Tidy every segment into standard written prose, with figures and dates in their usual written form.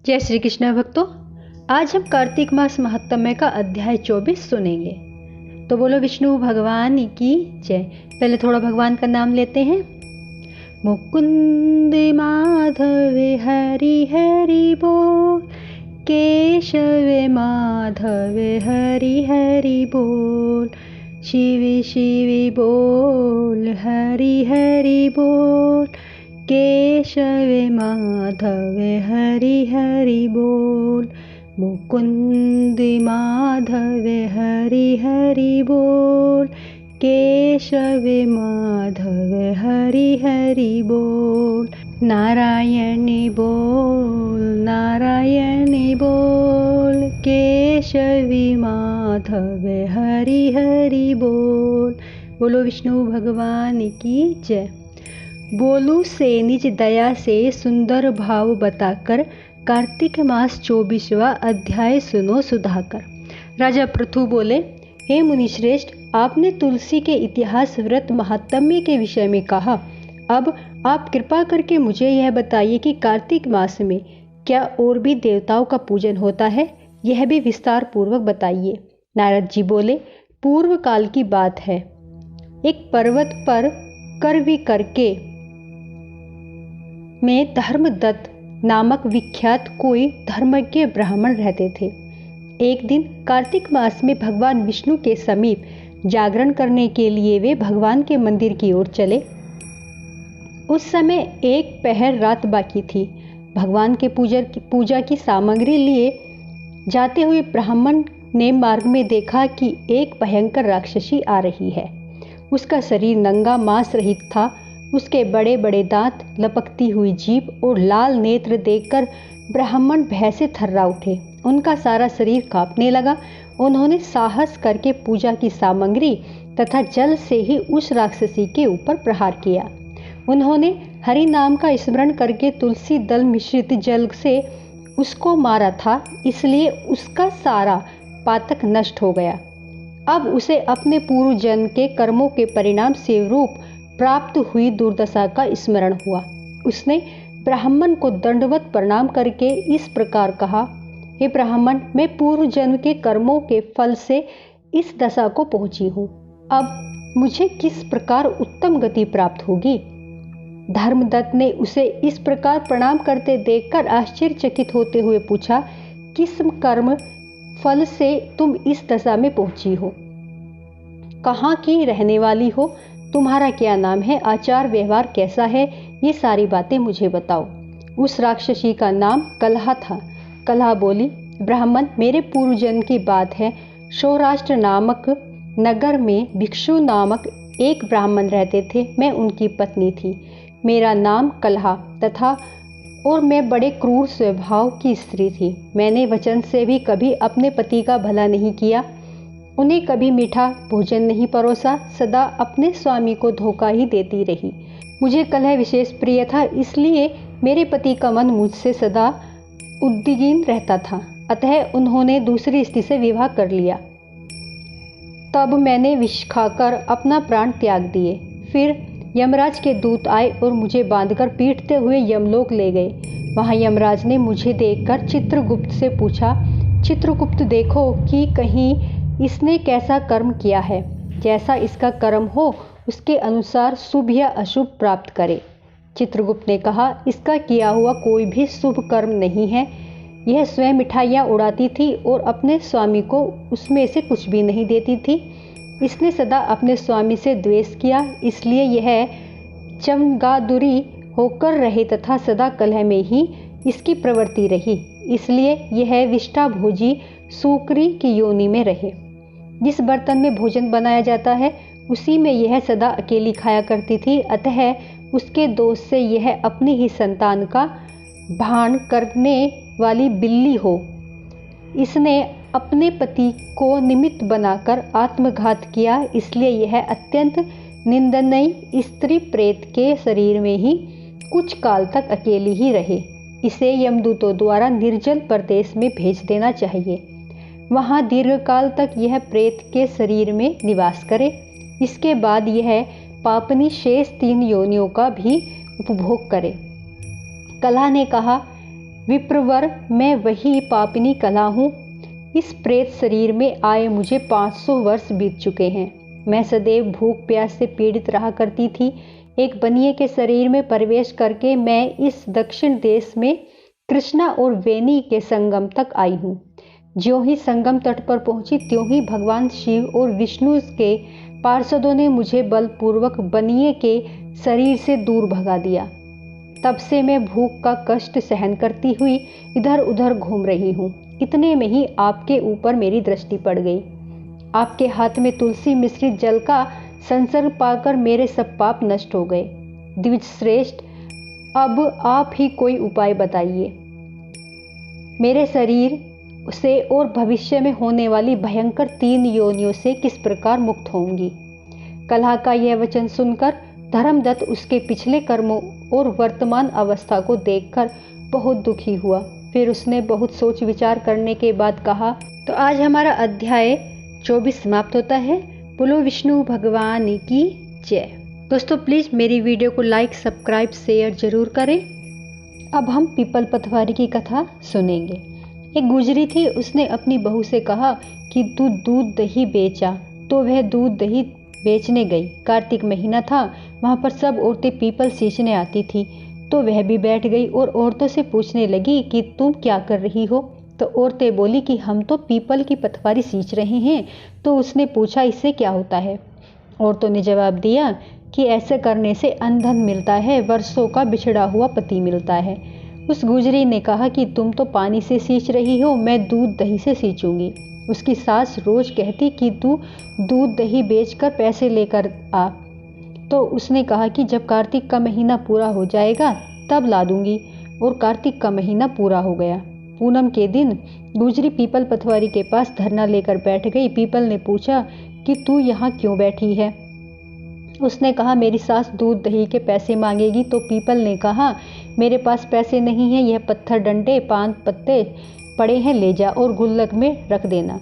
जय श्री कृष्ण भक्तों, आज हम कार्तिक मास महात्म्य का अध्याय 24 सुनेंगे। तो बोलो विष्णु भगवान की जय। पहले थोड़ा भगवान का नाम लेते हैं। मुकुंद माधव हरि हरि बोल, केशव माधव हरि हरि बोल, शिव शिव बोल हरि हरि बोल, केशव माधव हरि हरि बोल। मुकुंद माधव हरि हरि बोल, केशव माधव हरि हरि बोल। नारायणी बोल नारायणी बोल, केशव माधव हरि हरि बोल। बोलो विष्णु भगवान की जय। बोलू से निज दया से सुंदर भाव बताकर कार्तिक मास 24वां अध्याय सुनो सुधाकर। राजा पृथु बोले, हे मुनिश्रेष्ठ, आपने तुलसी के इतिहास व्रत महात्म्य के विषय में कहा। अब आप कृपा करके मुझे यह बताइए कि कार्तिक मास में क्या और भी देवताओं का पूजन होता है, यह भी विस्तार पूर्वक बताइए। नारद जी बोले, पूर्व काल की बात है। एक पर्वत पर करवी करके में धर्मदत्त नामक विख्यात कोई धर्मज्ञ ब्राह्मण रहते थे। एक दिन कार्तिक मास में भगवान विष्णु के समीप जागरण करने के लिए वे भगवान के मंदिर की ओर चले। उस समय एक पहर रात बाकी थी। भगवान के पूजा की सामग्री लिए जाते हुए ब्राह्मण ने मार्ग में देखा कि एक भयंकर राक्षसी आ रही है। उसका शरीर नंगा मांस रहित था। उसके बड़े बड़े दांत, लपकती हुई जीभ और लाल नेत्र देखकर ब्राह्मण भय से थर्रा उठे। उनका सारा शरीर कांपने लगा। उन्होंने साहस करके पूजा की सामग्री तथा जल से ही उस राक्षसी के ऊपर प्रहार किया। उन्होंने हरि नाम का स्मरण करके तुलसी दल मिश्रित जल से उसको मारा था, इसलिए उसका सारा पातक नष्ट हो गया। अब उसे अपने पूर्व जन्म के कर्मों के परिणाम से रूप प्राप्त हुई दुर्दशा का स्मरण हुआ। उसने ब्राह्मण को दंडवत प्रणाम करके इस प्रकार कहा, हे ब्राह्मण, मैं पूर्व जन्म के कर्मों के फल से इस दशा को पहुंची हूँ। अब मुझे किस प्रकार उत्तम गति प्राप्त होगी? धर्मदत्त ने उसे इस प्रकार प्रणाम करते देखकर आश्चर्यचकित होते हुए पूछा, किस कर्म फल से तुम इस दशा में पहुंची हो? कहाँ की रहने वाली हो? तुम्हारा क्या नाम है? आचार व्यवहार कैसा है? ये सारी बातें मुझे बताओ। उस राक्षसी का नाम कलहा था। कलहा बोली, ब्राह्मण, मेरे पूर्व जन्म की बात है। सौराष्ट्र नामक नगर में भिक्षु नामक एक ब्राह्मण रहते थे। मैं उनकी पत्नी थी। मेरा नाम कलहा तथा और मैं बड़े क्रूर स्वभाव की स्त्री थी। मैंने वचन से भी कभी अपने पति का भला नहीं किया। उन्हें कभी मीठा भोजन नहीं परोसा। सदा अपने स्वामी को धोखा ही देती रही। मुझे कलह विशेष प्रिय था, इसलिए मेरे पति का मन मुझसे सदा उद्विग्न रहता था। अतः उन्होंने दूसरी स्त्री से विवाह कर लिया। तब मैंने विष खाकर अपना प्राण त्याग दिए। फिर यमराज के दूत आए और मुझे बांधकर पीटते हुए यमलोक ले गए। वहाँ यमराज ने मुझे देखकर चित्रगुप्त से पूछा, चित्रगुप्त, देखो कि कहीं इसने कैसा कर्म किया है। जैसा इसका कर्म हो उसके अनुसार शुभ या अशुभ प्राप्त करे। चित्रगुप्त ने कहा, इसका किया हुआ कोई भी शुभ कर्म नहीं है। यह स्वयं मिठाइयाँ उड़ाती थी और अपने स्वामी को उसमें से कुछ भी नहीं देती थी। इसने सदा अपने स्वामी से द्वेष किया, इसलिए यह चमगादुरी होकर रहे तथा सदा कलह में ही इसकी प्रवृत्ति रही। इसलिए यह विष्टाभोजी सूकरी की योनि में रहे। जिस बर्तन में भोजन बनाया जाता है उसी में यह सदा अकेली खाया करती थी। अतः उसके दोष से यह अपनी ही संतान का भान करने वाली बिल्ली हो। इसने अपने पति को निमित्त बनाकर आत्मघात किया, इसलिए यह अत्यंत निंदनीय स्त्री प्रेत के शरीर में ही कुछ काल तक अकेली ही रहे। इसे यमदूतों द्वारा निर्जल प्रदेश में भेज देना चाहिए। वहाँ दीर्घकाल तक यह प्रेत के शरीर में निवास करे। इसके बाद यह पापनी शेष 3 योनियों का भी उपभोग करे। कलहा ने कहा, विप्रवर मैं वही पापिनी कला हूँ। इस प्रेत शरीर में आए मुझे 500 वर्ष बीत चुके हैं। मैं सदैव भूख प्यास से पीड़ित रहा करती थी। एक बनिए के शरीर में प्रवेश करके मैं इस दक्षिण देश में कृष्णा और वेणी के संगम तक आई हूँ। ज्यों ही संगम तट पर पहुंची त्यों ही भगवान शिव और विष्णु के पार्षदों ने मुझे बलपूर्वक बनिए के शरीर से दूर भगा दिया। तब से मैं भूख का कष्ट सहन करती हुई इधर उधर घूम रही हूँ। इतने में ही आपके ऊपर मेरी दृष्टि पड़ गई। आपके हाथ में तुलसी मिश्रित जल का संसर्ग पाकर मेरे सब पाप नष्ट हो गए। द्विज श्रेष्ठ, अब आप ही कोई उपाय बताइए। मेरे शरीर से और भविष्य में होने वाली भयंकर 3 योनियों से किस प्रकार मुक्त होंगी। कलह का यह वचन सुनकर धर्मदत्त उसके पिछले कर्मों और वर्तमान अवस्था को देखकर बहुत दुखी हुआ। फिर उसने बहुत सोच विचार करने के बाद कहा, तो आज हमारा अध्याय 24 समाप्त होता है। बोलो विष्णु भगवान की जय। दोस्तों प्लीज़ मेरी वीडियो को लाइक सब्सक्राइब शेयर जरूर करें। अब हम पीपल पतवारी की कथा सुनेंगे। एक गुजरी थी, उसने अपनी बहू से कहा कि तू दूध दही बेचा। तो वह दूध दही बेचने गई। कार्तिक महीना था, वहाँ पर सब औरतें पीपल सींचने आती थी। तो वह भी बैठ गई और औरतों से पूछने लगी कि तुम क्या कर रही हो। तो औरतें बोली कि हम तो पीपल की पतवारी सींच रहे हैं। तो उसने पूछा, इससे क्या होता है। औरतों ने जवाब दिया कि ऐसे करने से अनधन मिलता है, वर्षों का बिछड़ा हुआ पति मिलता है। उस गुजरी ने कहा कि तुम तो पानी से सींच रही हो, मैं दूध दही से सींचूंगी। उसकी सास रोज कहती कि तू दूध दही बेचकर पैसे लेकर आ। तो उसने कहा कि जब कार्तिक का महीना पूरा हो जाएगा तब ला दूंगी। और कार्तिक का महीना पूरा हो गया। पूनम के दिन गुजरी पीपल पतवारी के पास धरना लेकर बैठ गई। पीपल ने पूछा कि तू यहाँ क्यों बैठी है। उसने कहा, मेरी सास दूध दही के पैसे मांगेगी। तो पीपल ने कहा, मेरे पास पैसे नहीं हैं, यह पत्थर डंडे पान पत्ते पड़े हैं, ले जा और गुल्लक में रख देना।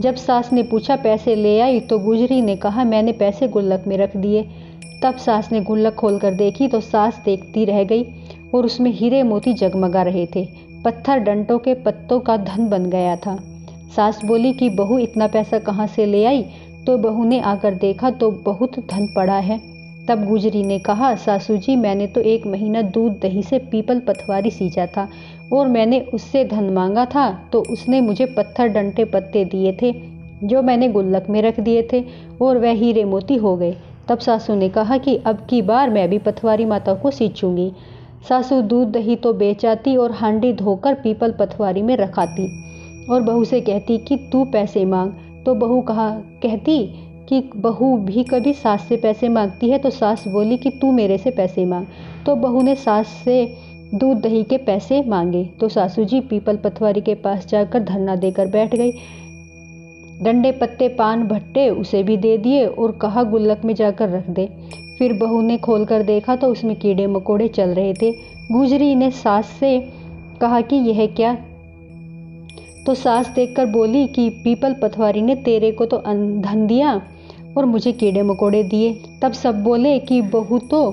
जब सास ने पूछा पैसे ले आई तो गुजरी ने कहा, मैंने पैसे गुल्लक में रख दिए। तब सास ने गुल्लक खोलकर देखी तो सास देखती रह गई और उसमें हीरे मोती जगमगा रहे थे। पत्थर डंडों के पत्तों का धन बन गया था। सास बोली कि बहू इतना पैसा कहाँ से ले आई। तो बहू ने आकर देखा तो बहुत धन पड़ा है। तब गुजरी ने कहा, सासू जी, मैंने तो 1 महीना दूध दही से पीपल पतवारी सींचा था और मैंने उससे धन मांगा था तो उसने मुझे पत्थर डंडे पत्ते दिए थे जो मैंने गुल्लक में रख दिए थे और वह हीरे मोती हो गए। तब सासू ने कहा कि अब की बार मैं भी पतवारी माता को सींचूंगी। सासू दूध दही तो बेचाती और हांडी धोकर पीपल पतवारी में रखाती और बहू से कहती कि तू पैसे मांग। तो बहू कहती कि बहू भी कभी सास से पैसे मांगती है। तो सास बोली कि तू मेरे से पैसे मांग। तो बहू ने सास से दूध दही के पैसे मांगे। तो सासू जी पीपल पतवारी के पास जाकर धरना देकर बैठ गई। डंडे पत्ते पान भट्टे उसे भी दे दिए और कहा गुल्लक में जाकर रख दे। फिर बहू ने खोलकर देखा तो उसमें कीड़े मकोड़े चल रहे थे। गुजरी ने सास से कहा कि यह क्या। तो सास देखकर बोली कि पीपल पतवारी ने तेरे को तो धन दिया और मुझे कीड़े मकोड़े दिए। तब सब बोले कि बहू तो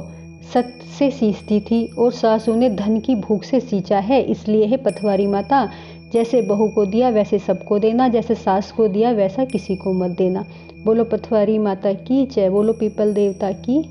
सत्य से सींचती थी और सासू ने धन की भूख से सींचा है। इसलिए है पतवारी माता, जैसे बहू को दिया वैसे सबको देना, जैसे सास को दिया वैसा किसी को मत देना। बोलो पतवारी माता की जय। बोलो पीपल देवता की